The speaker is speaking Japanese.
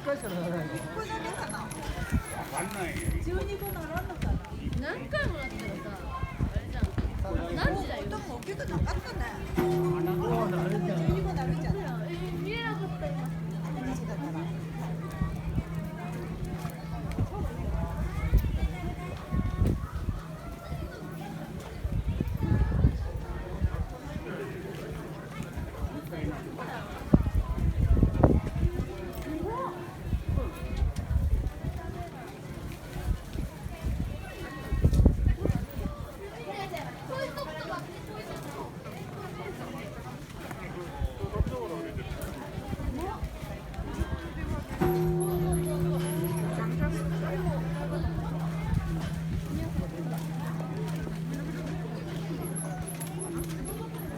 回しかならないの。これだけかな。わかんないよ。12個ならんのかな。何回もやったらさ、あれじゃん。何時だよ。でも大きくなかったね。そうなるじゃん。 12個なるじゃん。見えなかった今。同じだから。みたいな。